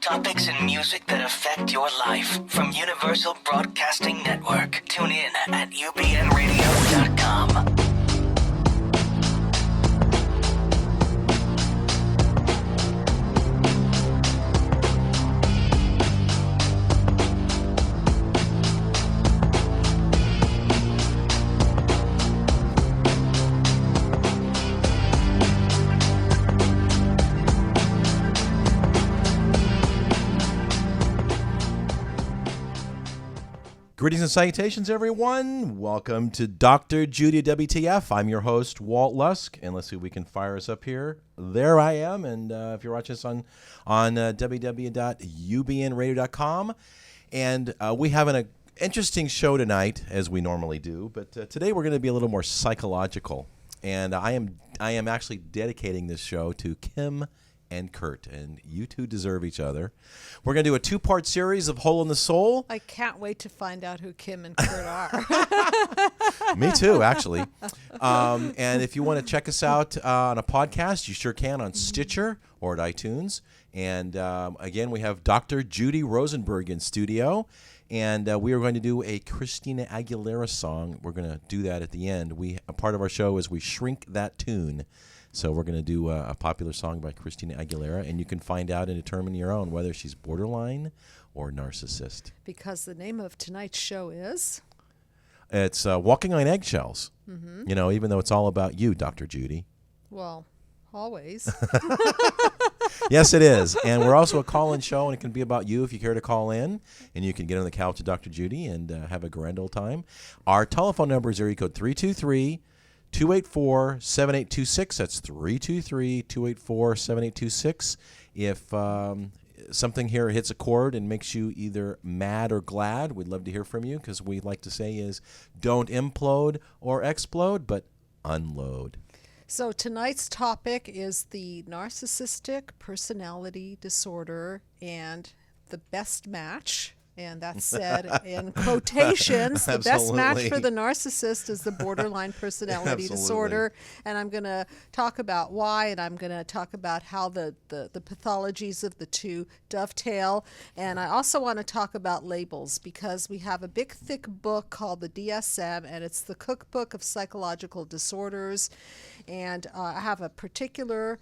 Topics and music that affect your life from Universal Broadcasting Network. Tune in at ubnradio.com. Greetings and salutations, everyone. Welcome to Dr. Judy WTF. I'm your host, Walt Lusk, and let's see if we can fire us up here. There I am, and if you're watching us on www.ubnradio.com, and we have an interesting show tonight, as we normally do, but today we're going to be a little more psychological, and I am actually dedicating this show to Kim and Kurt, and you two deserve each other. We're going to do a two-part series of Hole in the Soul. I can't wait to find out who Kim and Kurt are. Me too, actually. And if you want to check us out on a podcast, you sure can on Stitcher or at iTunes. And again, we have Dr. Judy Rosenberg in studio. And we are going to do a Christina Aguilera song. We're going to do that at the end. A part of our show is we shrink that tune. So we're going to do a popular song by Christina Aguilera, and you can find out and determine your own whether she's borderline or narcissist. Because the name of tonight's show is? It's Walking on Eggshells. Mm-hmm. You know, even though it's all about you, Dr. Judy. Well, always. Yes, it is. And we're also a call-in show, and it can be about you if you care to call in, and you can get on the couch with Dr. Judy and have a grand old time. Our telephone number is area code 323-284-7826. That's 323-284-7826. If something here hits a chord and makes you either mad or glad, we'd love to hear from you, because we like to say is don't implode or explode, but unload. So tonight's topic is the narcissistic personality disorder and the best match. And that's said in quotations. The best match for the narcissist is the borderline personality disorder. And I'm going to talk about why, and I'm going to talk about how the pathologies of the two dovetail. And I also want to talk about labels, because we have a big, thick book called the DSM, and it's the Cookbook of Psychological Disorders. And I have a particular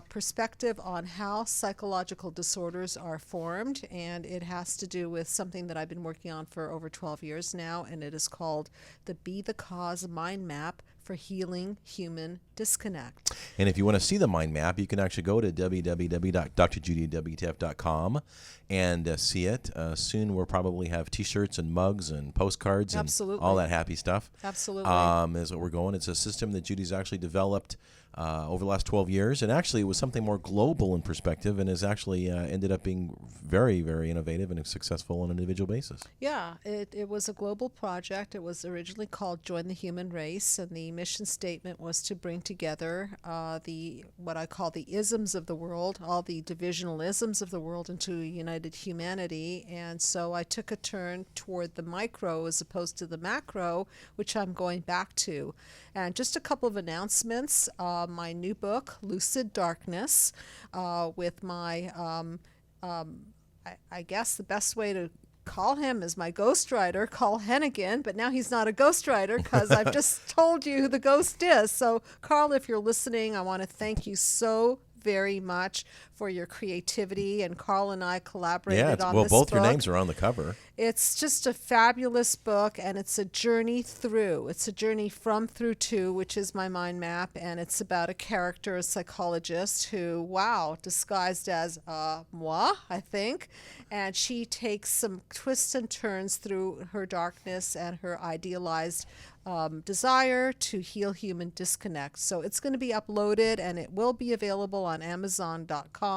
perspective on how psychological disorders are formed, and it has to do with something that I've been working on for over 12 years now, and it is called the Be the Cause Mind Map for Healing Human Disconnect. And if you want to see the mind map, you can actually go to www.drjudywtf.com and see it. Soon we'll probably have T-shirts and mugs and postcards and all that happy stuff. Absolutely. Is what we're going. It's a system that Judy's actually developed over the last 12 years, and actually it was something more global in perspective, and has actually ended up being very, very innovative and successful on an individual basis. Yeah, it was a global project. It was originally called Join the Human Race, and the mission statement was to bring together what I call the isms of the world, all the divisional isms of the world, into a united humanity. And so I took a turn toward the micro as opposed to the macro, which I'm going back to. And just a couple of announcements. My new book, Lucid Darkness, with my, I guess the best way to call him is my ghostwriter, Carl Hennigan, but now he's not a ghostwriter because I've just told you who the ghost is. So, Carl, if you're listening, I want to thank you so very much for your creativity, and Carl and I collaborated on this book. Well, both your names are on the cover. It's just a fabulous book, and it's a journey through. It's a journey from through to, which is my mind map, and it's about a character, a psychologist who, disguised as moi, I think, and she takes some twists and turns through her darkness and her idealized desire to heal human disconnect. So it's going to be uploaded, and it will be available on Amazon.com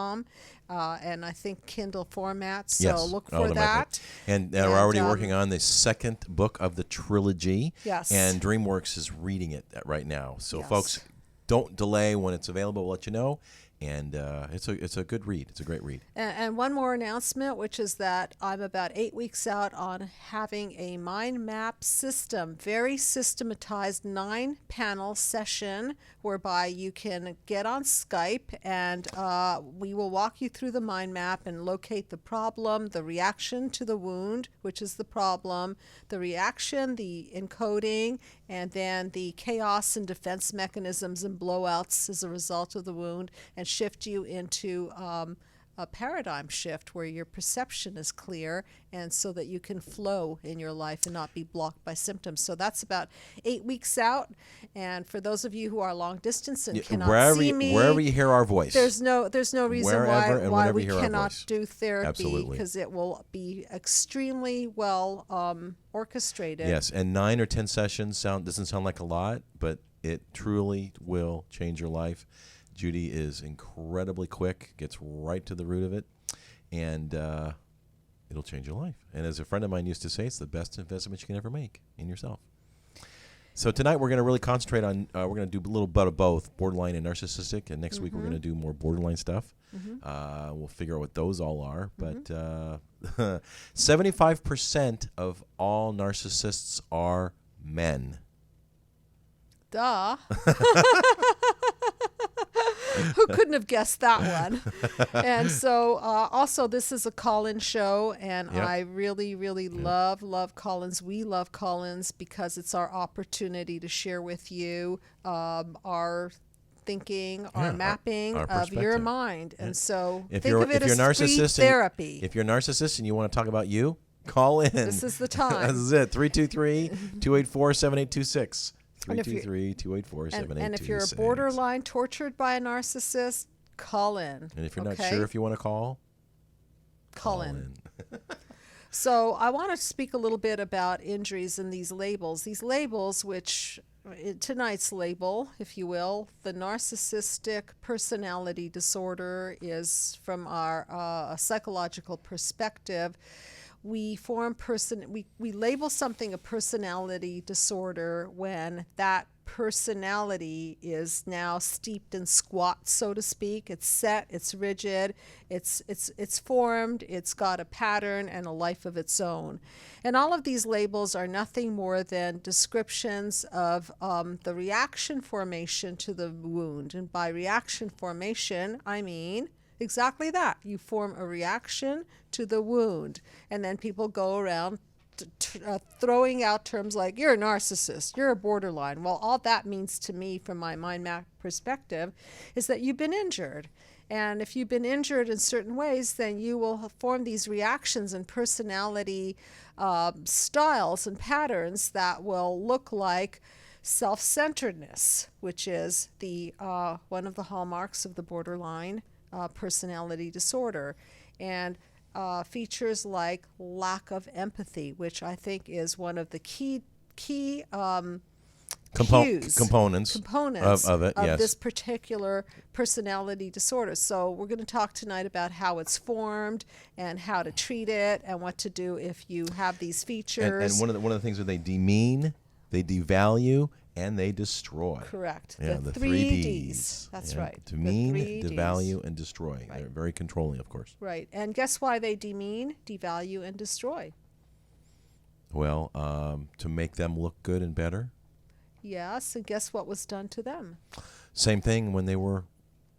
and I think Kindle format. So look for that. And we're already working on the second book of the trilogy. Yes. And DreamWorks is reading it right now. So folks, don't delay. When it's available, we'll let you know. And it's a good read. It's a great read. And one more announcement, which is that I'm about 8 weeks out on having a mind map system, very systematized 9-panel session whereby you can get on Skype and we will walk you through the mind map and locate the problem, the reaction to the wound, which is the problem, the reaction, the encoding, and then the chaos and defense mechanisms and blowouts as a result of the wound, and shift you into a paradigm shift where your perception is clear, and so that you can flow in your life and not be blocked by symptoms. So that's about 8 weeks out. And for those of you who are long distance and cannot see me, wherever you hear our voice, there's no reason why we cannot do therapy, absolutely, because it will be extremely well orchestrated. Yes, and 9 or 10 sessions doesn't sound like a lot, but it truly will change your life. Judy is incredibly quick, gets right to the root of it, and it'll change your life. And as a friend of mine used to say, it's the best investment you can ever make in yourself. So tonight we're going to really concentrate on, we're going to do a little bit of both, borderline and narcissistic, and next week we're going to do more borderline stuff. We'll figure out what those all are. But 75% of all narcissists are men. Duh. Who couldn't have guessed that one? And so also this is a call-in show, and I really, really love call-ins. We love call-ins because it's our opportunity to share with you our thinking, our mapping our of your mind. And so if think of it as free therapy. If you're a narcissist and you want to talk about you, call in. This is the time. This is it. 323-284-7826. 323-284-7826. And if you're a borderline tortured by a narcissist, call in. And if you're not sure if you want to call in. So I want to speak a little bit about injuries and these labels. These labels, which tonight's label, if you will, the narcissistic personality disorder, is from our psychological perspective. We label something a personality disorder when that personality is now steeped in squat, so to speak. It's set, it's rigid, it's formed, it's got a pattern and a life of its own. And all of these labels are nothing more than descriptions of the reaction formation to the wound. And by reaction formation, I mean exactly that. You form a reaction to the wound, and then people go around throwing out terms like, you're a narcissist, you're a borderline. Well, all that means to me from my mind map perspective is that you've been injured. And if you've been injured in certain ways, then you will form these reactions and personality styles and patterns that will look like self-centeredness, which is the one of the hallmarks of the borderline personality disorder, and features like lack of empathy, which I think is one of the key components of it, of this particular personality disorder. So we're going to talk tonight about how it's formed and how to treat it and what to do if you have these features. And one of the things that they demean, they devalue, and they destroy. Correct. Yeah, the three Ds. That's right. Demean, devalue, and destroy. Right. They're very controlling, of course. Right. And guess why they demean, devalue, and destroy? Well, to make them look good and better. Yes, and guess what was done to them? Same thing when they were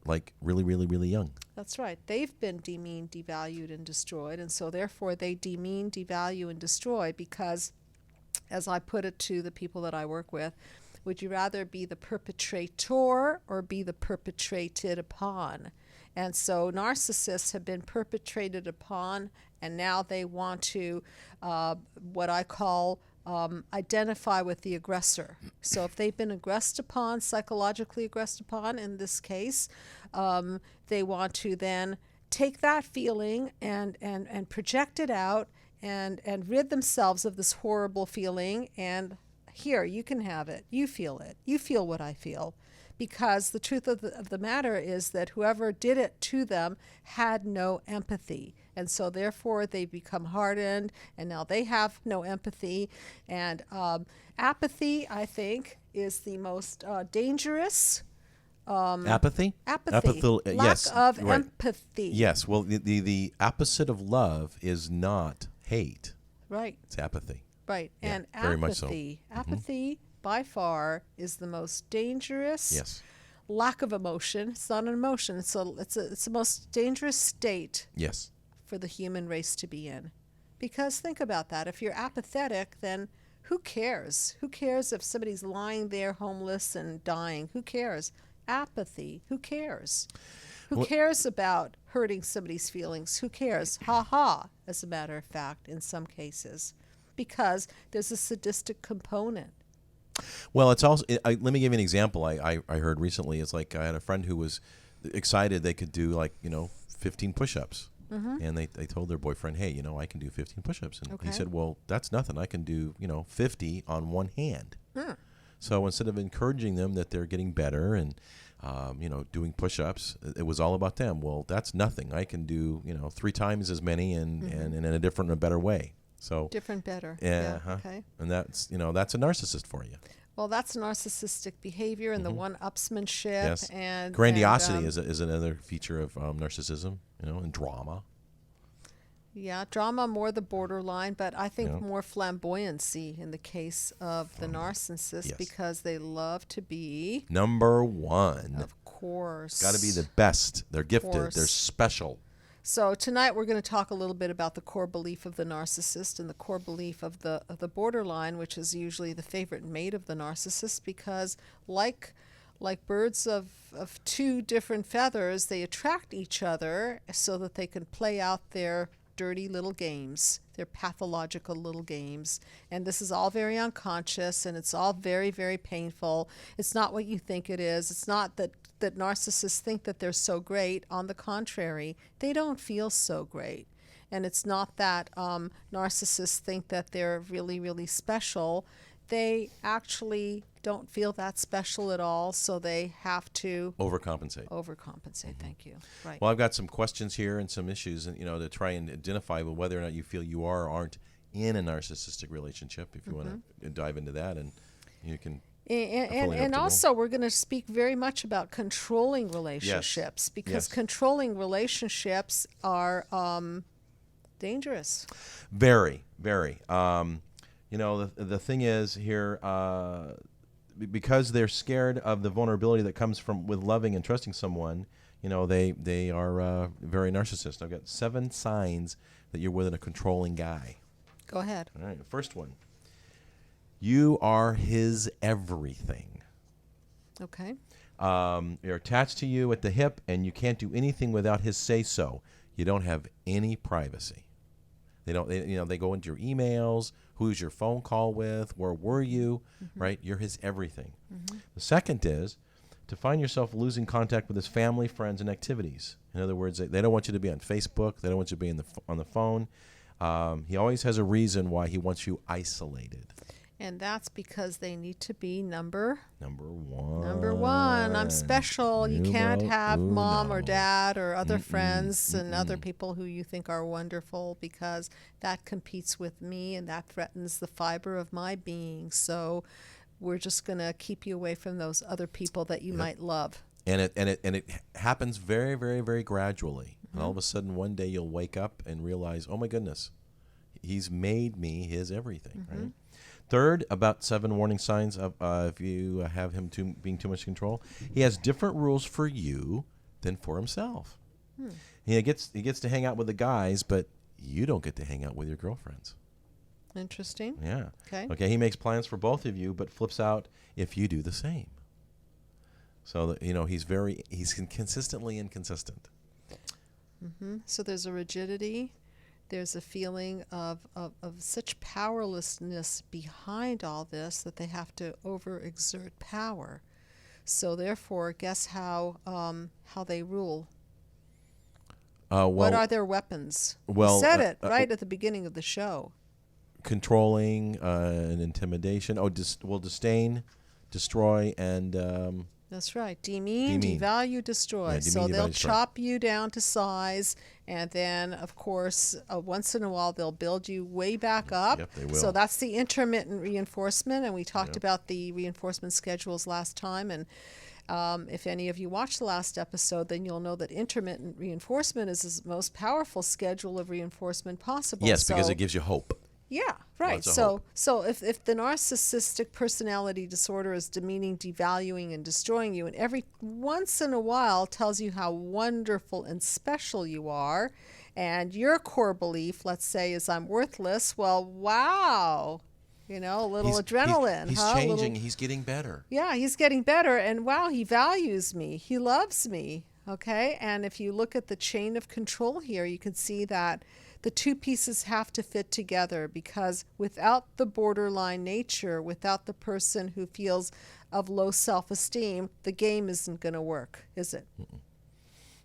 like really, really, really young. That's right. They've been demeaned, devalued, and destroyed, and so therefore they demean, devalue, and destroy because, as I put it to the people that I work with, would you rather be the perpetrator or be the perpetrated upon? And so narcissists have been perpetrated upon, and now they want to, what I call, identify with the aggressor. So if they've been aggressed upon, psychologically aggressed upon in this case, they want to then take that feeling and project it out and rid themselves of this horrible feeling, and here, you can have it. You feel it. You feel what I feel. Because the truth of the matter is that whoever did it to them had no empathy. And so therefore they become hardened, and now they have no empathy. And apathy, I think, is the most dangerous Apathy? Apathy. Lack yes. of right. empathy. Yes. Well, the opposite of love is not hate. Right. It's apathy. Right. Yeah, And very much so. apathy by far is the most dangerous. Yes. Lack of emotion. It's not an emotion. It's the most dangerous state Yes. for the human race to be in. Because think about that. If you're apathetic, then who cares? Who cares if somebody's lying there homeless and dying? Who cares? Apathy. Who cares? Who cares about hurting somebody's feelings? Who cares? Ha ha, as a matter of fact, in some cases. Because there's a sadistic component. Well, it's also, let me give you an example I heard recently. It's like I had a friend who was excited they could do 15 push-ups. Mm-hmm. And they told their boyfriend, hey, I can do 15 push-ups. And he said, well, that's nothing. I can do, 50 on one hand. Mm. So instead of encouraging them that they're getting better and, doing push-ups, it was all about them. Well, that's nothing. I can do, 3 times as many and in a different and a better way. So different, better. Yeah. Okay. And that's, that's a narcissist for you. Well, that's narcissistic behavior and the one-upsmanship. Yes. And grandiosity is another feature of narcissism, and drama. Yeah, drama more the borderline, but I think more flamboyancy in the case of the narcissist because they love to be number one. Of course. Got to be the best. They're gifted. They're special. So tonight we're going to talk a little bit about the core belief of the narcissist and the core belief of the borderline, which is usually the favorite mate of the narcissist, because like birds of two different feathers, they attract each other so that they can play out their dirty little games, their pathological little games. And this is all very unconscious, and it's all very, very painful. It's not what you think it is. It's not that narcissists think that they're so great. On the contrary, they don't feel so great. And it's not that narcissists think that they're really, really special. They actually don't feel that special at all, so they have to overcompensate. Thank you. Right. Well, I've got some questions here and some issues, and to try and identify whether or not you feel you are or aren't in a narcissistic relationship. If you want to dive into that, and you can. And also, we're going to speak very much about controlling relationships, because controlling relationships are dangerous. Very, very. The thing is here, because they're scared of the vulnerability that comes with loving and trusting someone, they are very narcissist. I've got 7 signs that you're with a controlling guy. Go ahead. All right, first one. You are his everything. Okay. You're attached to you at the hip, and you can't do anything without his say-so. You don't have any privacy. They don't. They go into your emails. Who's your phone call with? Where were you? Right? You're his everything. The second is to find yourself losing contact with his family, friends, and activities. In other words, they don't want you to be on Facebook. They don't want you to be on the phone. He always has a reason why he wants you isolated. And that's because they need to be number one. Number one. I'm special. You can't have mom or dad or other friends and other people who you think are wonderful, because that competes with me and that threatens the fiber of my being. So we're just going to keep you away from those other people that you might love. And it happens very, very, very gradually. And all of a sudden one day you'll wake up and realize, oh my goodness, he's made me his everything, right? Third, about 7 warning signs of if you have him being too much control. He has different rules for you than for himself. He gets to hang out with the guys, but you don't get to hang out with your girlfriends. Interesting. Yeah. Okay. He makes plans for both of you, but flips out if you do the same. So he's consistently inconsistent. So there's a rigidity. There's a feeling of such powerlessness behind all this that they have to overexert power. So therefore, guess how they rule? What are their weapons? Well, you said it right at the beginning of the show. Controlling and intimidation. Disdain, destroy, and... That's right. Demean, devalue, destroy. Yeah, so they'll chop you down to size, and then, of course, once in a while they'll build you way back up. Yep, they will. So that's the intermittent reinforcement, and we talked about the reinforcement schedules last time. And If any of you watched the last episode, then you'll know that intermittent reinforcement is the most powerful schedule of reinforcement possible. Yes, because it gives you hope. Yeah, right. Lots of So if the narcissistic personality disorder is demeaning, devaluing, and destroying you, and every once in a while tells you how wonderful and special you are, and your core belief, let's say, is I'm worthless, well, wow. A little adrenaline. He's changing. He's getting better. Yeah, he's getting better. And wow, he values me. He loves me. Okay. And if you look at the chain of control here, you can see that the two pieces have to fit together, because without the borderline nature, without the person who feels of low self-esteem, the game isn't going to work, is it? Mm-mm.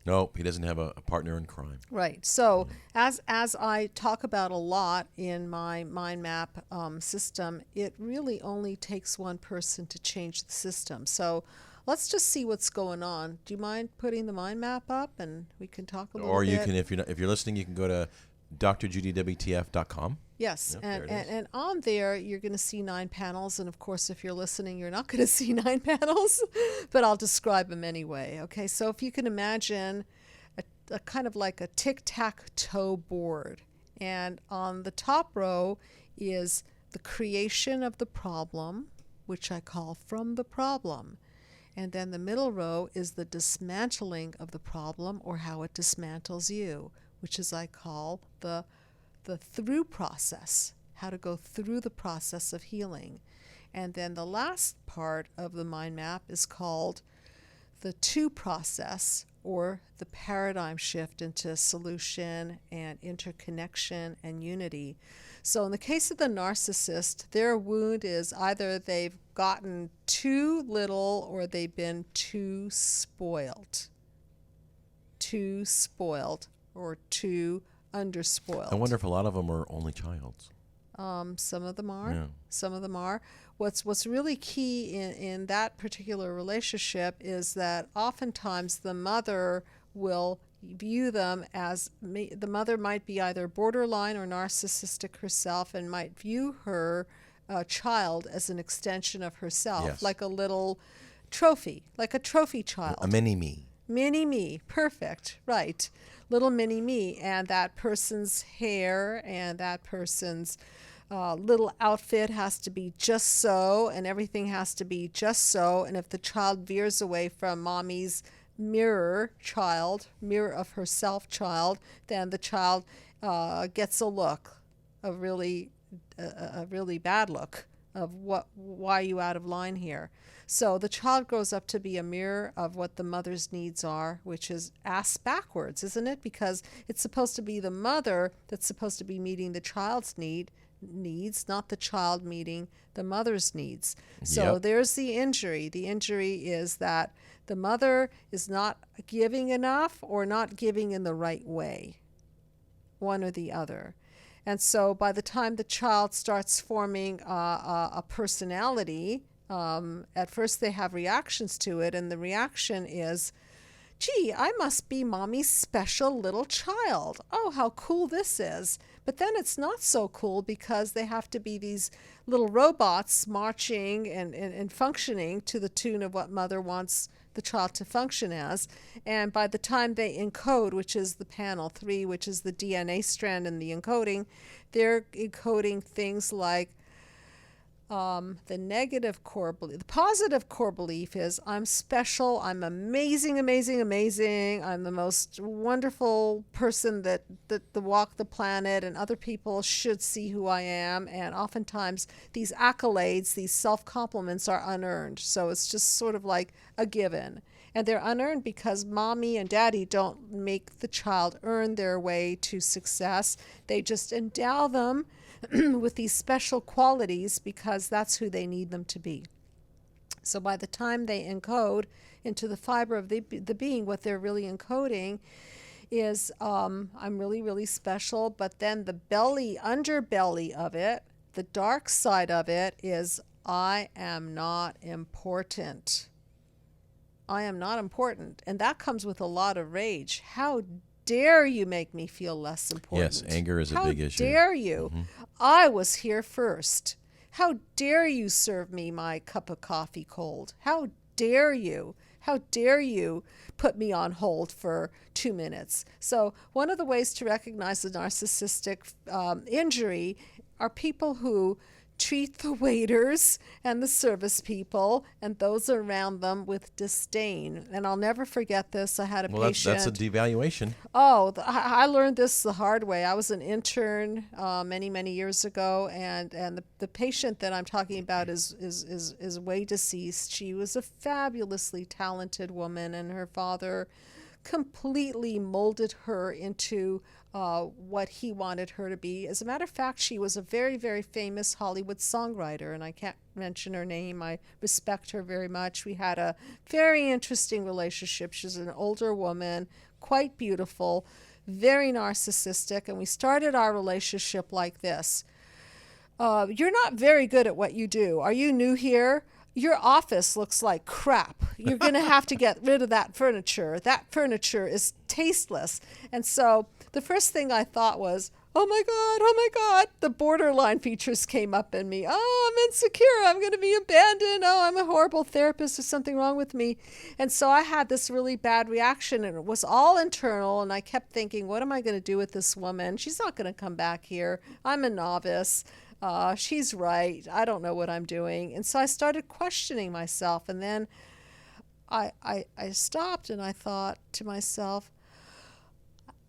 No, he doesn't have a partner in crime. Right. So as I talk about a lot in my mind map system, it really only takes one person to change the system. So let's just see what's going on. Do you mind putting the mind map up and we can talk a little bit? Or you can, if you're listening, you can go to drjudywtf.com. Yes, Yep, and on there you're going to see 9 panels, and of course if you're listening you're not going to see 9 panels, but I'll describe them anyway. Okay, so if you can imagine a kind of like a tic-tac-toe board, and on the top row is the creation of the problem, which I call from the problem, and then the middle row is the dismantling of the problem, or how it dismantles you, which is I call the through process, how to go through the process of healing. And then the last part of the mind map is called the to process, or the paradigm shift into solution and interconnection and unity. So in the case of the narcissist, their wound is either they've gotten too little or they've been too spoiled, or too underspoiled. I wonder if a lot of them are only childs. Some of them are. Yeah. Some of them are. What's really key in that particular relationship is that oftentimes the mother will view them as, the mother might be either borderline or narcissistic herself, and might view her child as an extension of herself, Yes. like a little trophy, like a trophy child. A mini-me. Mini-me, perfect, right. Little mini-me, and that person's hair and that person's little outfit has to be just so, and everything has to be just so, and if the child veers away from mommy's mirror of herself child, then the child gets a look, a really bad look of why are you out of line here? So the child grows up to be a mirror of what the mother's needs are, which is ass backwards, isn't it? Because it's supposed to be the mother that's supposed to be meeting the child's needs, not the child meeting the mother's needs. So Yep. there's the injury. The injury is that the mother is not giving enough or not giving in the right way, one or the other. And so by the time the child starts forming a personality, at first they have reactions to it, and the reaction is, gee, I must be mommy's special little child. Oh, how cool this is. But then it's not so cool, because they have to be these little robots marching and functioning to the tune of what mother wants the child to function as. And by the time they encode, which is the panel 3, which is the DNA strand in the encoding, they're encoding things like the negative core belief. The positive core belief is, I'm special, I'm amazing, amazing, amazing, I'm the most wonderful person that walk the planet, and other people should see who I am. And oftentimes these accolades, these self-compliments are unearned. So it's just sort of like a given. And they're unearned because mommy and daddy don't make the child earn their way to success. They just endow them with these special qualities because that's who they need them to be. So by the time they encode into the fiber of the being, what they're really encoding is, I'm really, really special. But then the underbelly of it, the dark side of it is, I am not important. I am not important. And that comes with a lot of rage. How dare you make me feel less important? Yes, anger is a big issue. How dare you? Mm-hmm. I was here first. How dare you serve me my cup of coffee cold? How dare you? How dare you put me on hold for 2 minutes? So one of the ways to recognize the narcissistic injury are people who treat the waiters and the service people and those around them with disdain. And I'll never forget this. I had a patient. That's a devaluation. Oh, I learned this the hard way. I was an intern many, many years ago, and the patient that I'm talking about is way deceased. She was a fabulously talented woman, and her father completely molded her into what he wanted her to be. As a matter of fact, she was a very, very famous Hollywood songwriter, and I can't mention her name. I respect her very much. We had a very interesting relationship. She's an older woman, quite beautiful, very narcissistic, and we started our relationship like this. You're not very good at what you do. Are you new here? Your office looks like crap. You're going to have to get rid of that furniture. That furniture is tasteless. And so the first thing I thought was, oh my God, the borderline features came up in me. Oh, I'm insecure. I'm going to be abandoned. Oh, I'm a horrible therapist. There's something wrong with me. And so I had this really bad reaction, and it was all internal. And I kept thinking, what am I going to do with this woman? She's not going to come back here. I'm a novice. She's right. I don't know what I'm doing. And so I started questioning myself. And then I stopped and I thought to myself,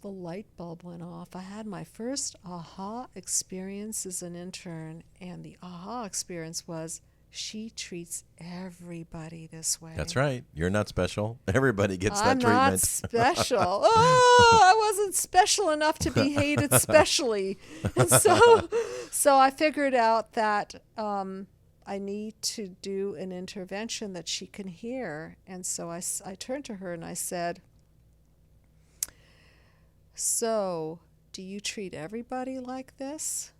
the light bulb went off. I had my first aha experience as an intern. And the aha experience was, she treats everybody this way. That's right. You're not special. Everybody gets that treatment. I'm not special. Oh, I wasn't special enough to be hated specially. And so I figured out that I need to do an intervention that she can hear. And so I turned to her and I said, so do you treat everybody like this?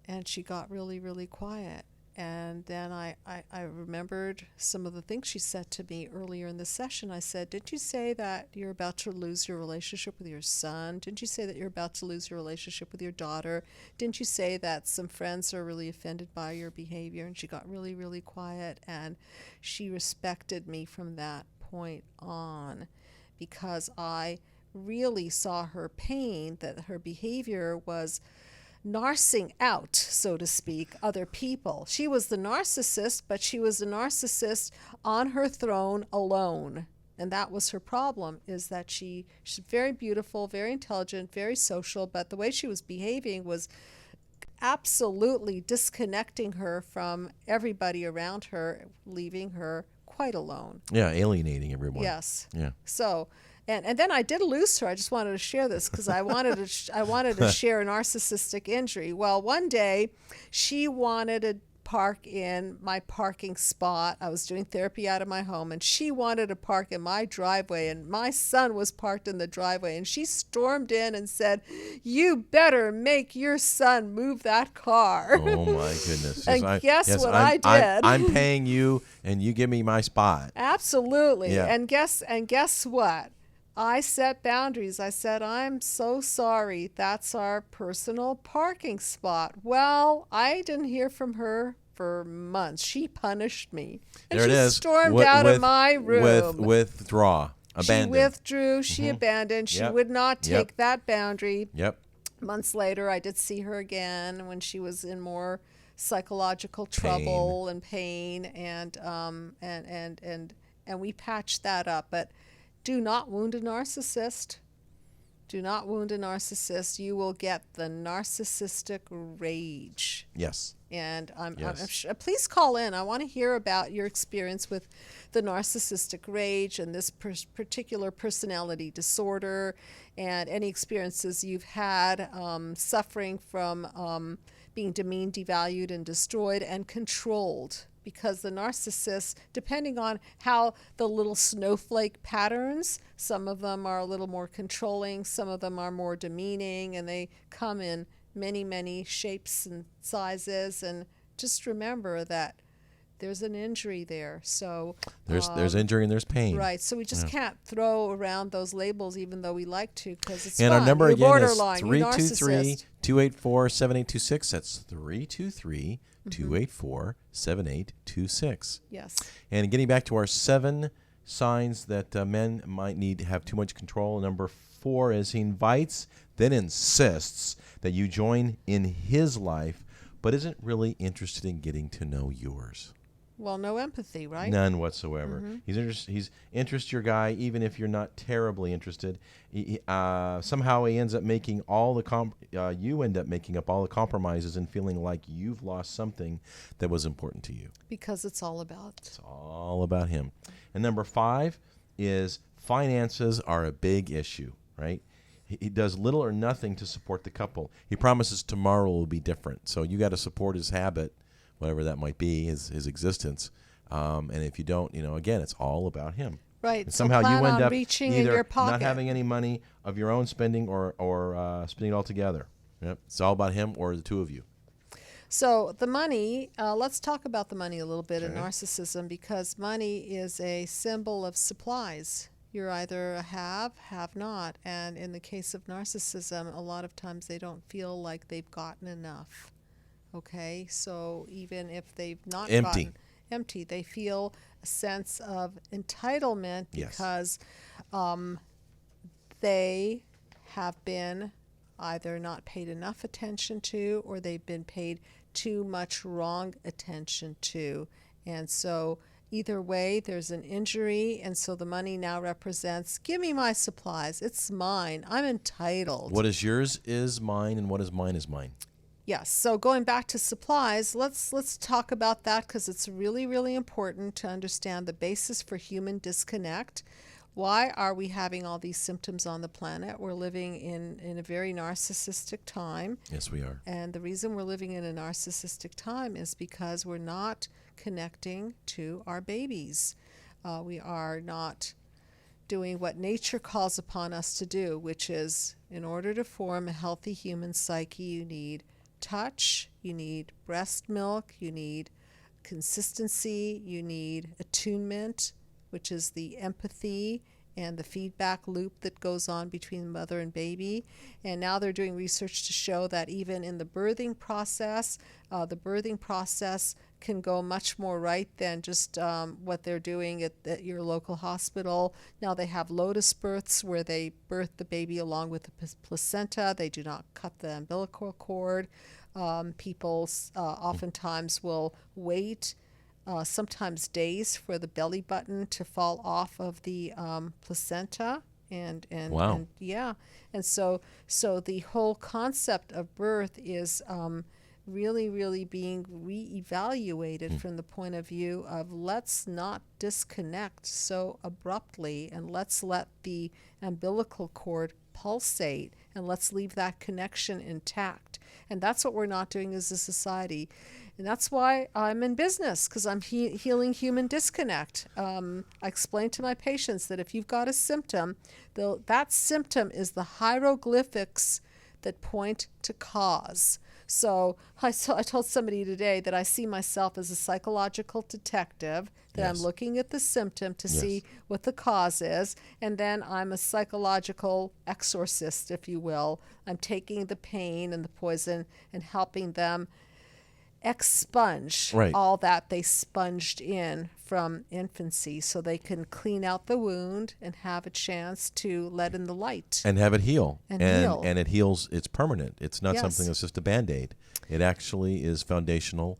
And she got really, really quiet. And then I remembered some of the things she said to me earlier in the session. I said, didn't you say that you're about to lose your relationship with your son? Didn't you say that you're about to lose your relationship with your daughter? Didn't you say that some friends are really offended by your behavior? And she got really, really quiet. And she respected me from that point on, because I really saw her pain, that her behavior was narcissing out, so to speak, other people. She was the narcissist, but she was a narcissist on her throne alone. And that was her problem, is that she's very beautiful, very intelligent, very social, but the way she was behaving was absolutely disconnecting her from everybody around her, leaving her quite alone. Yeah, alienating everyone. Yes. Yeah. So, and then I did lose her. I just wanted to share this because I wanted to share a narcissistic injury. Well, one day she wanted to park in my parking spot. I was doing therapy out of my home, and she wanted to park in my driveway, and my son was parked in the driveway, and she stormed in and said, "You better make your son move that car." Oh my goodness. And guess what I did? I'm paying you and you give me my spot. Absolutely. Yeah. And guess what? I set boundaries. I said, I'm so sorry. That's our personal parking spot. Well, I didn't hear from her for months. She punished me. And there it is. She stormed out of my room. Withdraw. Abandon. She withdrew. She abandoned. She would not take that boundary. Yep. Months later, I did see her again when she was in more psychological trouble and pain, and we patched that up. But do not wound a narcissist. Do not wound a narcissist. You will get the narcissistic rage. Yes. And I'm sure, please call in. I want to hear about your experience with the narcissistic rage and this particular personality disorder, and any experiences you've had suffering from being demeaned, devalued, and destroyed and controlled. Because the narcissists, depending on how the little snowflake patterns, some of them are a little more controlling, some of them are more demeaning, and they come in many, many shapes and sizes. And just remember that there's an injury there. So there's injury and there's pain. Right. So we just can't throw around those labels, even though we like to, because it's and fun. Our number You're again borderline. is 323-284-7826. That's 323-284-7826. Yes. And getting back to our 7 signs that men might need to have too much control. Number 4 is he invites, then insists that you join in his life, but isn't really interested in getting to know yours. Well, no empathy, right? None whatsoever. He's interested your guy, even if you're not terribly interested. Somehow he ends up making all the you end up making up all the compromises and feeling like you've lost something that was important to you. Because it's all about. It's all about him. And number 5 is finances are a big issue, right? He does little or nothing to support the couple. He promises tomorrow will be different. So you got to support his habit, whatever that might be, his existence. And if you don't, again, it's all about him. Right. And So somehow plan you end on up reaching in either your pocket. not having any money of your own spending or spending it all together. Yep. It's all about him or the two of you. So the money, let's talk about the money a little bit in narcissism, because money is a symbol of supplies. You're either a have not. And in the case of narcissism, a lot of times they don't feel like they've gotten enough. Okay? So even if they've not gotten empty, they feel a sense of entitlement because they have been either not paid enough attention to, or they've been paid too much wrong attention to. And so either way, there's an injury, and so the money now represents, give me my supplies. It's mine. I'm entitled. What is yours is mine, and what is mine is mine. Yes. So going back to supplies, let's talk about that, because it's really, really important to understand the basis for human disconnect. Why are we having all these symptoms on the planet? We're living in a very narcissistic time. Yes, we are. And the reason we're living in a narcissistic time is because we're not connecting to our babies. We are not doing what nature calls upon us to do, which is, in order to form a healthy human psyche, you need touch, you need breast milk, you need consistency, you need attunement, which is the empathy and the feedback loop that goes on between mother and baby. And now they're doing research to show that even in the birthing process can go much more right than just what they're doing at your local hospital. Now they have lotus births where they birth the baby along with the placenta. They do not cut the umbilical cord. People oftentimes will wait sometimes days for the belly button to fall off of the placenta, and wow. And so the whole concept of birth is really being reevaluated from the point of view of, let's not disconnect so abruptly, and let's let the umbilical cord pulsate, and let's leave that connection intact. And that's what we're not doing as a society. And that's why I'm in business, because I'm healing human disconnect. I explain to my patients that if you've got a symptom, that symptom is the hieroglyphics that point to cause. So I told somebody today that I see myself as a psychological detective, that I'm looking at the symptom to see what the cause is, and then I'm a psychological exorcist, if you will. I'm taking the pain and the poison and helping them expunge all that they sponged in from infancy, so they can clean out the wound and have a chance to let in the light and have it heal. And heal. It heals. It's permanent. It's not something that's just a Band-Aid. It actually is foundational,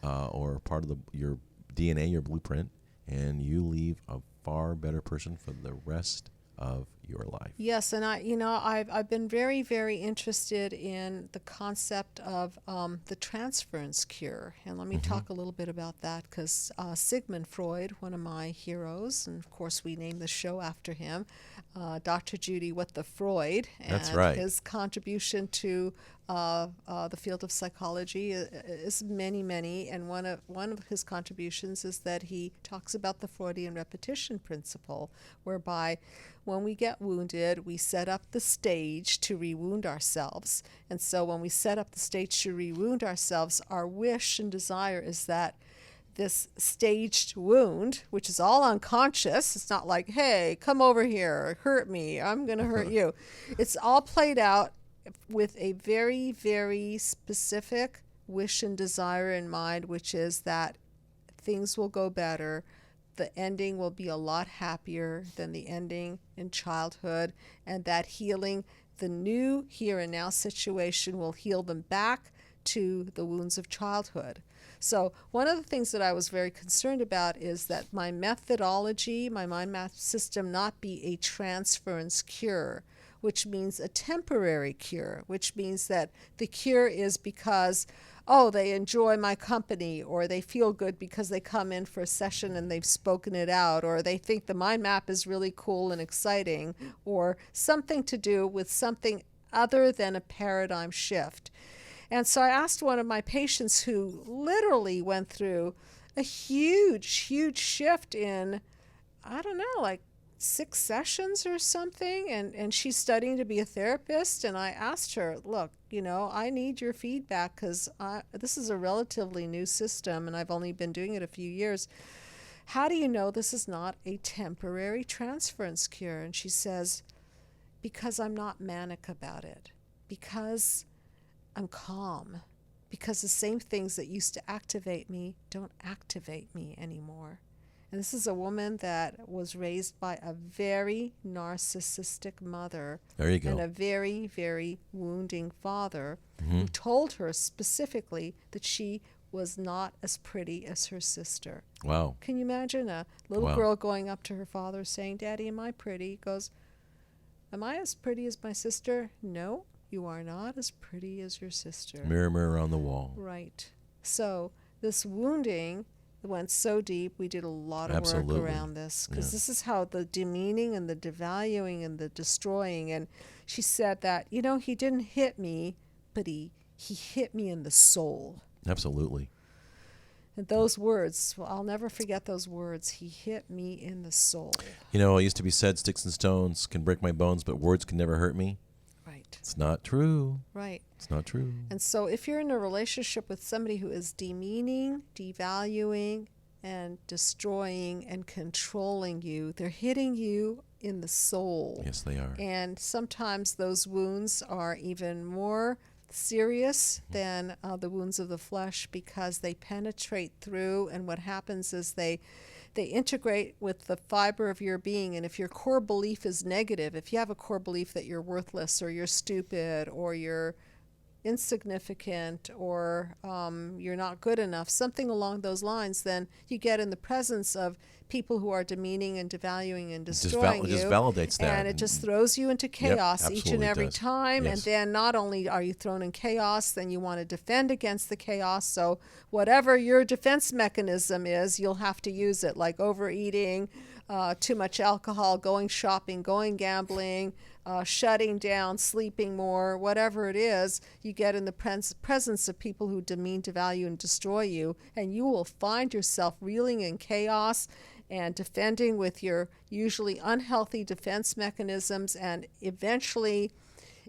or part of your DNA, your blueprint, and you leave a far better person for the rest of your life. Yes, and I've been very, very interested in the concept of the transference cure, and let me talk a little bit about that, because Sigmund Freud, one of my heroes, and of course we named the show after him, Dr. Judy with the Freud, and his contribution to the field of psychology is many, and one of his contributions is that he talks about the Freudian repetition principle, whereby when we get wounded, we set up the stage to rewound ourselves. And so when we set up the stage to rewound ourselves, our wish and desire is that this staged wound, which is all unconscious, it's not like, hey, come over here, hurt me, I'm going to hurt you. It's all played out with a very, very specific wish and desire in mind, which is that things will go better, the ending will be a lot happier than the ending in childhood, and that healing, the new here and now situation, will heal them back to the wounds of childhood. So one of the things that I was very concerned about is that my methodology, my mind map system, not be a transference cure, which means a temporary cure, which means that the cure is because, oh, they enjoy my company, or they feel good because they come in for a session and they've spoken it out, or they think the mind map is really cool and exciting, or something to do with something other than a paradigm shift. And so I asked one of my patients who literally went through a huge shift in, I don't know, like 6 sessions or something, and she's studying to be a therapist. And I asked her, look, I need your feedback, because this is a relatively new system and I've only been doing it a few years. How do you know this is not a temporary transference cure? And she says, because I'm not manic about it, because I'm calm, because the same things that used to activate me don't activate me anymore. And this is a woman that was raised by a very narcissistic mother. There you go. And a very, very wounding father, who told her specifically that she was not as pretty as her sister. Wow. Can you imagine a little girl going up to her father saying, Daddy, am I pretty? He goes, am I as pretty as my sister? No. You are not as pretty as your sister. Mirror, mirror on the wall. Right. So this wounding went so deep. We did a lot of work around this, because this is how the demeaning and the devaluing and the destroying. And she said that, he didn't hit me, but he hit me in the soul. Absolutely. And those words, well, I'll never forget those words. He hit me in the soul. It used to be said, sticks and stones can break my bones, but words can never hurt me. It's not true. Right. It's not true. And so if you're in a relationship with somebody who is demeaning, devaluing, and destroying and controlling you, they're hitting you in the soul. Yes, they are. And sometimes those wounds are even more serious than the wounds of the flesh, because they penetrate through, and what happens is they integrate with the fiber of your being. And if your core belief is negative, if you have a core belief that you're worthless, or you're stupid, or you're insignificant, or you're not good enough, something along those lines, then you get in the presence of people who are demeaning and devaluing and destroying you. It just validates that. And it just throws you into chaos each and every time. Yes. And then not only are you thrown in chaos, then you want to defend against the chaos. So whatever your defense mechanism is, you'll have to use it, like overeating, too much alcohol, going shopping, going gambling, shutting down, sleeping more, whatever it is. You get in the presence of people who demean, devalue, and destroy you, and you will find yourself reeling in chaos and defending with your usually unhealthy defense mechanisms. And eventually,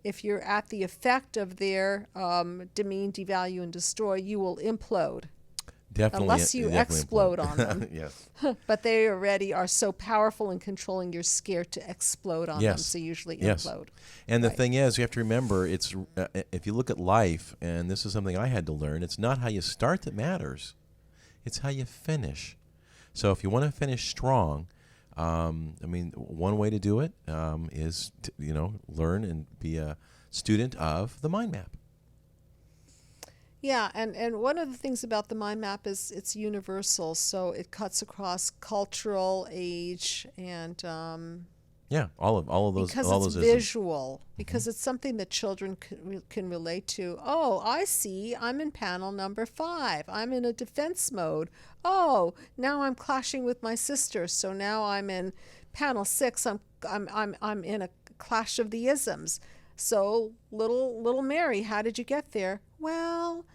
if you're at the effect of their demean, devalue, and destroy, you will implode. Definitely. Unless you explode on them. Yes. But they already are so powerful and controlling, you're scared to explode on them, so you usually implode. And the thing is, you have to remember, it's if you look at life, and this is something I had to learn, it's not how you start that matters. It's how you finish. So if you want to finish strong, one way to do it is to, learn and be a student of the mind map. Yeah, and one of the things about the mind map is it's universal, so it cuts across cultural, age, and all of those. Because all it's those visual, because it's something that children can relate to. Oh, I see. I'm in panel number 5. I'm in a defense mode. Oh, now I'm clashing with my sister, so now I'm in panel 6. I'm in a clash of the isms. So, little Mary, how did you get there? Well,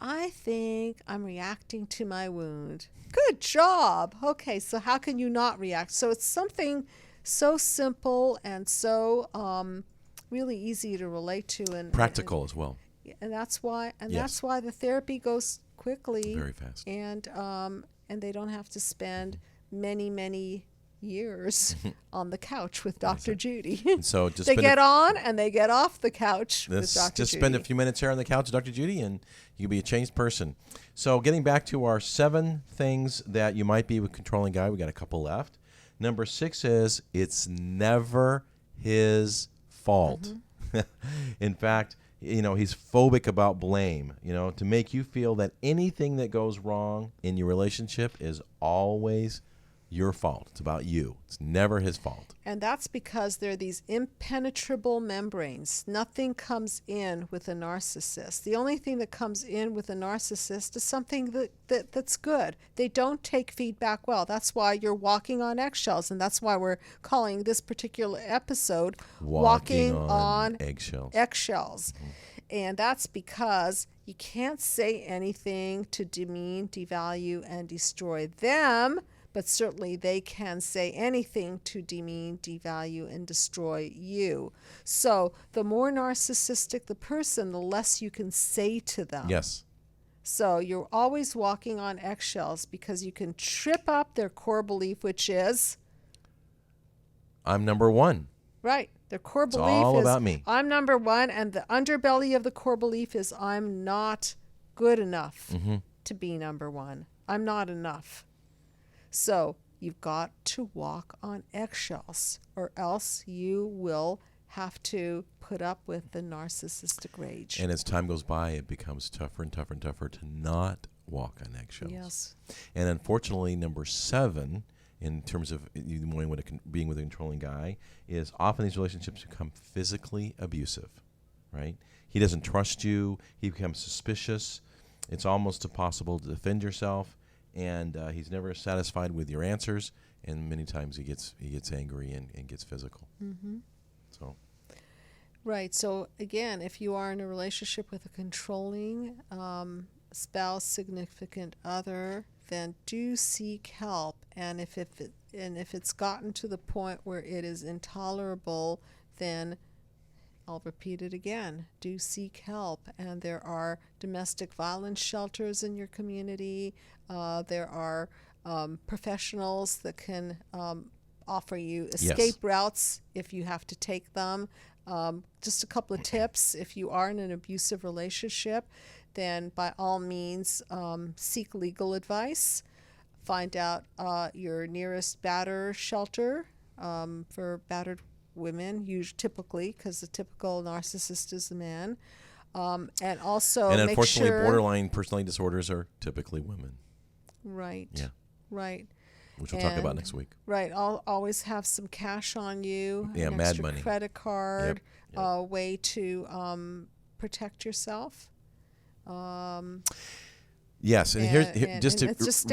I think I'm reacting to my wound. Good job. Okay, so how can you not react? So it's something so simple and so really easy to relate to, and practical as well. And that's why the therapy goes quickly, very fast, and they don't have to spend many years on the couch with Dr. Judy. And so just they spend get on and they get off the couch with Let's Dr. just Judy. spend a few minutes here on the couch with Dr. Judy, and you'll be a changed person. So getting back to our 7 things that you might be with controlling guy, we got a couple left. Number 6 is it's never his fault. In fact, he's phobic about blame, to make you feel that anything that goes wrong in your relationship is always your fault. It's about you. It's never his fault. And that's because there are these impenetrable membranes. Nothing comes in with a narcissist. The only thing that comes in with a narcissist is something that's good. They don't take feedback well. That's why you're walking on eggshells, and that's why we're calling this particular episode Walking on Eggshells. And that's because you can't say anything to demean, devalue, and destroy them, but certainly they can say anything to demean, devalue, and destroy you. So the more narcissistic the person, the less you can say to them. Yes. So you're always walking on eggshells because you can trip up their core belief, which is... I'm number one. Right. Their core It's belief all is about me. I'm number one, and the underbelly of the core belief is I'm not good enough to be number one. I'm not enough. So you've got to walk on eggshells, or else you will have to put up with the narcissistic rage. And as time goes by, it becomes tougher and tougher and tougher to not walk on eggshells. Yes. And unfortunately, number 7, in terms of being with a controlling guy, is often these relationships become physically abusive, right? He doesn't trust you. He becomes suspicious. It's almost impossible to defend yourself. And he's never satisfied with your answers, and many times he gets angry and gets physical. So, right. So again, if you are in a relationship with a controlling spouse, significant other, then do seek help. And if it's gotten to the point where it is intolerable, then I'll repeat it again. Do seek help. And there are domestic violence shelters in your community. There are professionals that can offer you escape routes if you have to take them. Just a couple of tips. If you are in an abusive relationship, then by all means seek legal advice. Find out your nearest batter shelter for battered women, typically, because the typical narcissist is the man. And also and make unfortunately, sure... borderline personality disorders are typically women. Right. Yeah. Right. Which we'll talk about next week. Right. I'll always have some cash on you. Yeah, an mad extra money. Credit card. Yep. Way to protect yourself. Yes, and just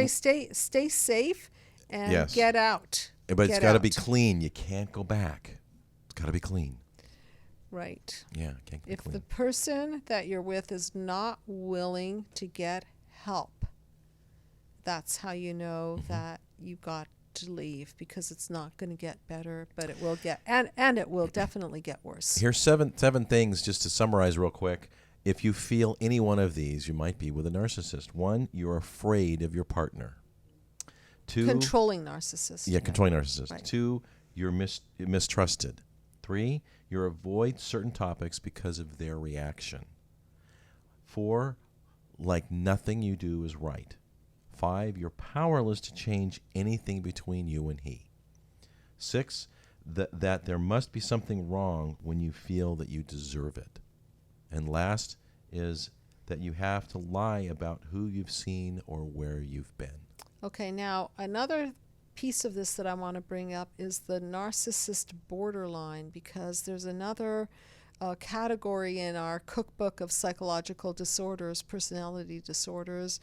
stay safe and get out. But it's got to be clean. You can't go back. It's got to be clean. Right. Yeah, can't be If clean. the person that you're with is not willing to get help, that's how you know that you've got to leave, because it's not going to get better, but it will get, and it will definitely get worse. Here's seven things just to summarize real quick. If you feel any one of these, you might be with a narcissist. 1, you're afraid of your partner. 2, controlling narcissist. Yeah, controlling narcissist. Right. 2, you're mistrusted. 3, you avoid certain topics because of their reaction. 4, like nothing you do is right. 5, you're powerless to change anything between you and he. 6, that there must be something wrong when you feel that you deserve it. And last is that you have to lie about who you've seen or where you've been. Okay, now another piece of this that I want to bring up is the narcissist borderline, because there's another category in our cookbook of psychological disorders, personality disorders,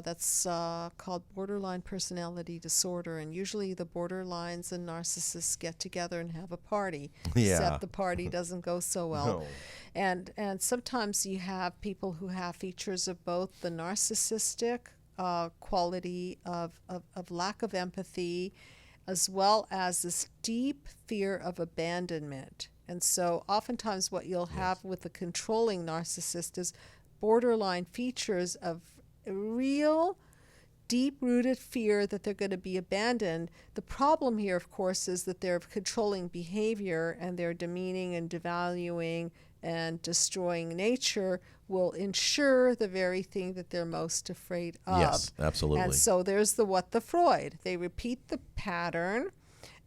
that's called borderline personality disorder. And usually the borderlines and narcissists get together and have a party, except the party doesn't go so well. No. And sometimes you have people who have features of both the narcissistic quality of lack of empathy, as well as this deep fear of abandonment. And so oftentimes what you'll have with a controlling narcissist is borderline features of real deep-rooted fear that they're going to be abandoned. The problem here, of course, is that their controlling behavior and their demeaning and devaluing and destroying nature will ensure the very thing that they're most afraid of. Yes, absolutely. And so there's the Freud. They repeat the pattern,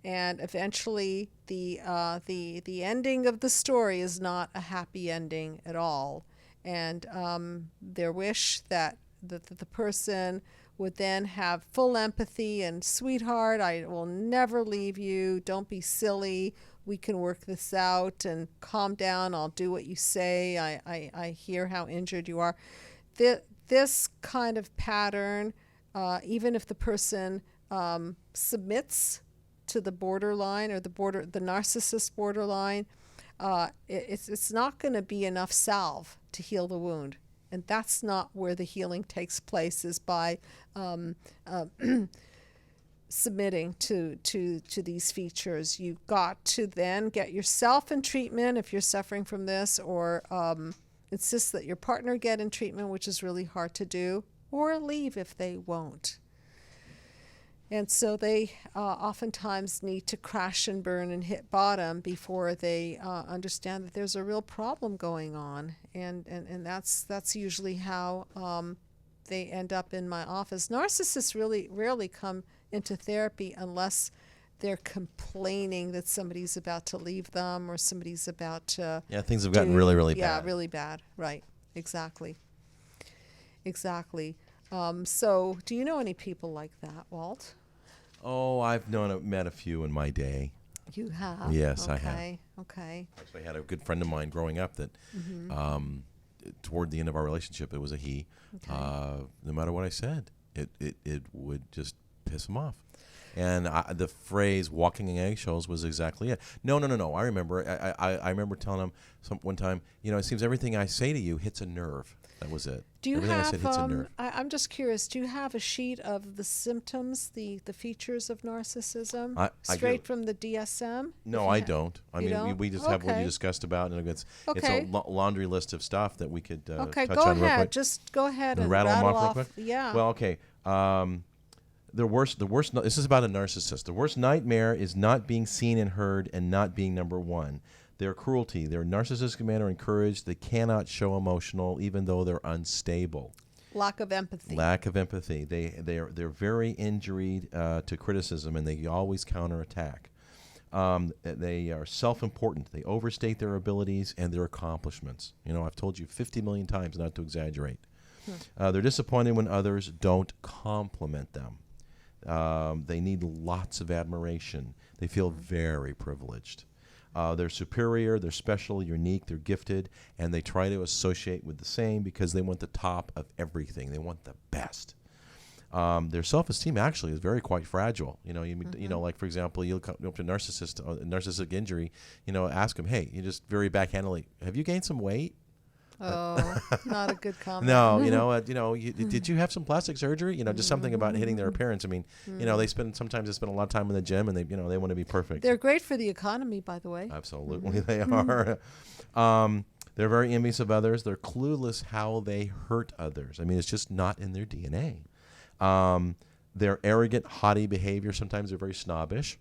and eventually the ending of the story is not a happy ending at all. And their wish that the person would then have full empathy and, sweetheart, I will never leave you. Don't be silly. We can work this out, and calm down. I'll do what you say. I hear how injured you are. This kind of pattern, even if the person submits to the borderline or the narcissist borderline, it's not going to be enough salve to heal the wound. And that's not where the healing takes place, is by submitting to these features. You've got to then get yourself in treatment if you're suffering from this, or insist that your partner get in treatment, which is really hard to do, or leave if they won't. And so they oftentimes need to crash and burn and hit bottom before they understand that there's a real problem going on. And that's usually how they end up in my office. Narcissists really rarely come into therapy unless they're complaining that somebody's about to leave them, or somebody's about to... Yeah, things have gotten really, really bad. Yeah, really bad. Right. Exactly. So do you know any people like that, Walt? Oh, I've met a few in my day. You have? Yes, okay. I have. Okay. Actually, I had a good friend of mine growing up that toward the end of our relationship, it was a he. Okay. No matter what I said, it would just piss him off. And the phrase "walking in eggshells" was exactly it. No. I remember. I remember telling him one time, it seems everything I say to you hits a nerve. That was it. Do you everything have? I said hits a nerve. I'm just curious. Do you have a sheet of the symptoms, the features of narcissism, straight from the DSM? No, I don't. I mean, we just have what you discussed about, and it's a laundry list of stuff that we could touch on real quick. Okay, go ahead. Just go ahead and rattle them off real quick. Yeah. Well, okay. The worst. This is about a narcissist. The worst nightmare is not being seen and heard, and not being number one. Their cruelty. Their narcissistic men are encouraged. They cannot show emotional, even though they're unstable. Lack of empathy. They're very injured to criticism, and they always counterattack. They are self-important. They overstate their abilities and their accomplishments. I've told you 50 million times not to exaggerate. They're disappointed when others don't compliment them. They need lots of admiration. They feel very privileged. They're superior, they're special, unique, they're gifted, and they try to associate with the same because they want the top of everything. They want the best. Their self-esteem actually is quite fragile. Like, for example, you'll come up to a narcissistic injury, ask them, hey, you just very backhandedly, have you gained some weight? Oh, not a good comment. No, did you have some plastic surgery? Just something about hitting their appearance. I mean, they spend a lot of time in the gym, and they want to be perfect. They're great for the economy, by the way. Absolutely, they are. They're very envious of others. They're clueless how they hurt others. I mean, it's just not in their DNA. Their arrogant, haughty behavior. Sometimes they're very snobbish.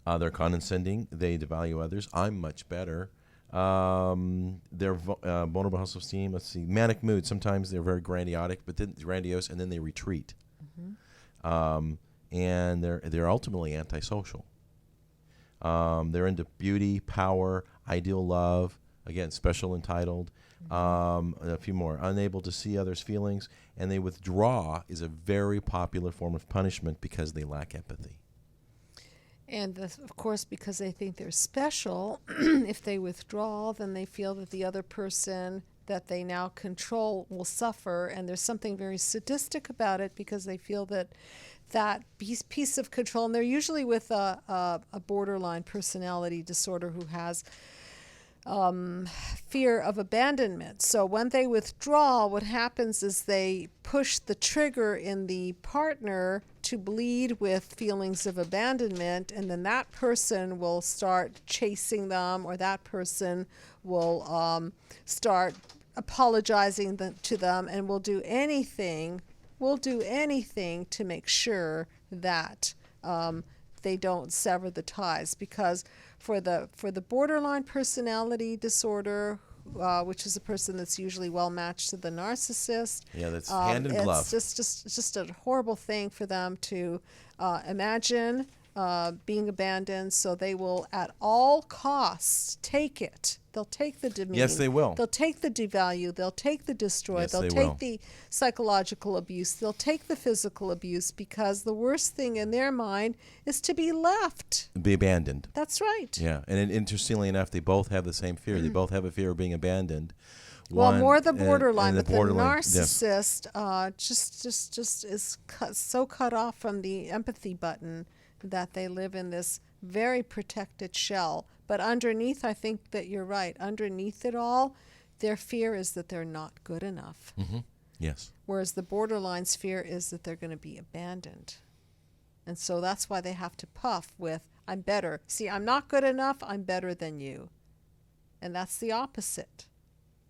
They're condescending. They devalue others. I'm much better. Their vulnerable self-esteem. Let's see, manic mood. Sometimes they're very grandiose, and then they retreat. And they're ultimately antisocial. They're into beauty, power, ideal love. Again, special, entitled. A few more. Unable to see others' feelings, and they withdraw is a very popular form of punishment because they lack empathy. And of course, because they think they're special, if they withdraw, then they feel that the other person that they now control will suffer. And there's something very sadistic about it, because they feel that piece of control, and they're usually with a borderline personality disorder who has fear of abandonment. So when they withdraw, what happens is they push the trigger in the partner to bleed with feelings of abandonment, and then that person will start chasing them, or that person will start apologizing to them, and will do anything will do anything to make sure that they don't sever the ties, because for the borderline personality disorder, which is a person that's usually well matched to the narcissist. Yeah, that's hand in glove. It's just a horrible thing for them to imagine being abandoned, so they will at all costs take it. They'll take the demean. Yes, they will. They'll take the devalue. They'll take the destroy. Yes, they'll they take will. the psychological abuse. They'll take the physical abuse, because the worst thing in their mind is to be left. Be abandoned. That's right. Yeah, and interestingly enough, they both have the same fear. They both have a fear of being abandoned. Well, One- more the and- borderline, and but borderline, the yes. narcissist just is so cut off from the empathy button that they live in this very protected shell. But underneath, I think that you're right. Underneath it all, their fear is that they're not good enough. Yes. Whereas the borderline's fear is that they're going to be abandoned. And so that's why they have to puff with, I'm better. See, I'm not good enough, I'm better than you. And that's the opposite.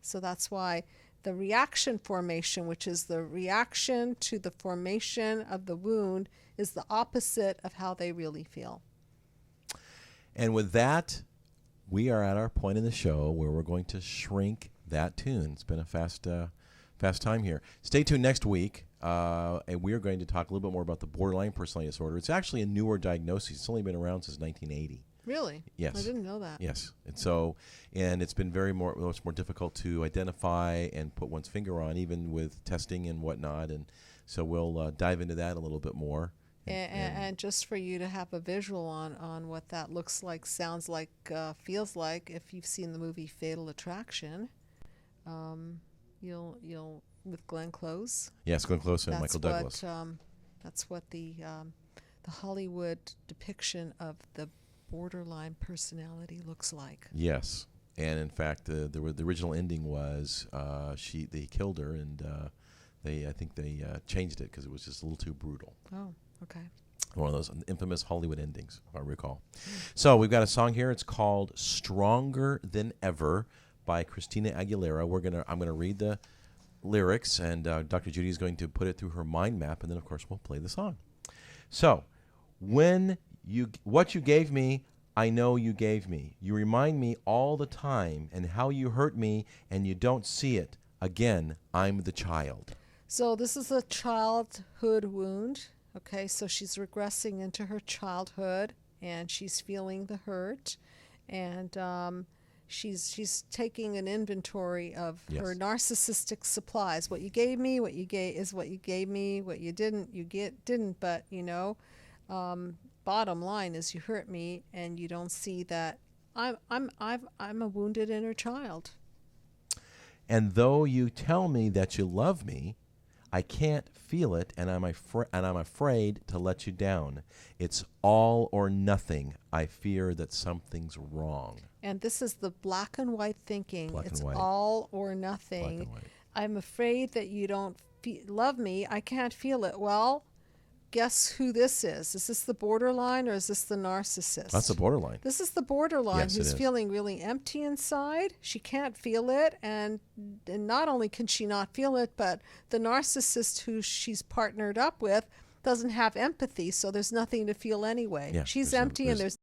So that's why the reaction formation, which is the reaction to the formation of the wound, is the opposite of how they really feel. And with that, we are at our point in the show where we're going to shrink that tune. It's been a fast time here. Stay tuned next week, and we are going to talk a little bit more about the borderline personality disorder. It's actually a newer diagnosis. It's only been around since 1980. Really? Yes. I didn't know that. Yes. And it's been much more difficult to identify and put one's finger on, even with testing and whatnot. And so we'll dive into that a little bit more. And just for you to have a visual on what that looks like, sounds like, feels like, if you've seen the movie Fatal Attraction, you'll with Glenn Close. Yes, Glenn Close and Michael Douglas. That's what the Hollywood depiction of the borderline personality looks like. Yes, and in fact, the original ending was they killed her, and I think they changed it because it was just a little too brutal. Oh, okay. One of those infamous Hollywood endings, if I recall. So we've got a song here. It's called "Stronger Than Ever" by Christina Aguilera. I'm gonna read the lyrics, and Dr. Judy is going to put it through her mind map, and then of course we'll play the song. So, what you gave me, I know you gave me. You remind me all the time, and how you hurt me, and you don't see it. Again, I'm the child. So this is a childhood wound. Okay, so she's regressing into her childhood, and she's feeling the hurt, and she's taking an inventory of her narcissistic supplies. What you gave me, what you gave me. What you didn't. But bottom line is you hurt me, and you don't see that I'm a wounded inner child. And though you tell me that you love me, I can't feel it, and I'm afraid to let you down. It's all or nothing. I fear that something's wrong. And this is the black and white thinking. It's white. all or nothing. Black and white. I'm afraid that you don't love me. I can't feel it. Well, guess who this is? Is this the borderline, or is this the narcissist? That's the borderline. This is the borderline, Yes, it who's is. feeling really empty inside. She can't feel it, and not only can she not feel it, but the narcissist who she's partnered up with doesn't have empathy, so there's nothing to feel anyway. Yeah, She's there's empty, and there's